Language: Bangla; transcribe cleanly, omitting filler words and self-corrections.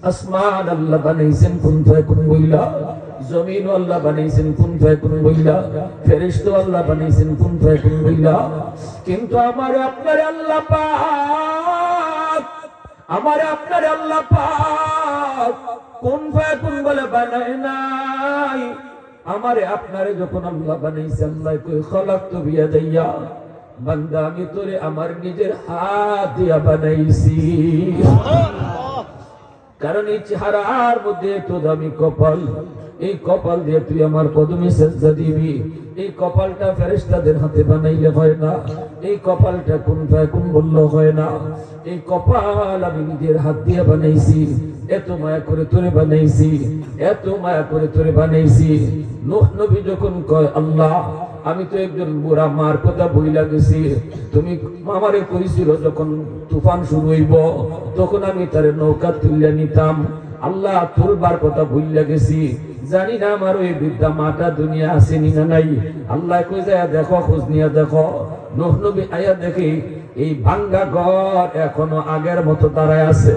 আসমান আল্লাহ বানাইছেন কুন ফায়াকুন বইলা, জমিন আল্লাহ বানাইছেন কুন ফায়াকুন বইলা, ফেরেশতা আল্লাহ বানাইছেন কুন ফায়াকুন বইলা। কিন্তু আমার আপনার আল্লাহ পাক, আমার আপনার আল্লাহ পাক কুন ফায়াকুন বলে বানায় নাই। আমারে আপনারে যখন আল্লাহ বানাইছে, আল্লাহ কই খলাকতু বিয়াদাইয়া, বান্দা আমি তোরে আমার নিজের হাত দিয়া বানাইছি। কারণ এই চেহারার মধ্যে এত দামি কপাল, এই কপাল দিয়ে তুই আমার কদমে সেজদা দিবি। এই কপালটা ফেরেশতাদের হাতে বানাইলে হয় না, এই কপালটা কুন ফায়াকুন বললে হয় না। এই কপাল আমি নিজের হাত দিয়ে বানাইছি, এত মায়া করে তোরে বানাইছি, এত মায়া করে তোরে বানাইছি। নূহ নবী যখন কয় আল্লাহ আমি তো একজন বুড়া মার কথা বইলা গেছি, তুমি আমারে কইছিল যখন তুফান শুরু হইব তখন আমি তারে নৌকা তুলিয়া নিতাম, আল্লাহ তুলবার কথা ভুইলা গেছি, জানি না আমার ওই বৃদ্ধা মাটা দুনিয়া আসেনি না নাই। আল্লাহ কই যায় দেখো, খোঁজ নিয়ে দেখো। নূহ নবী আয়া দেখি এই ভাঙ্গা ঘর এখনো আগের মতো দাঁড়ায় আছে।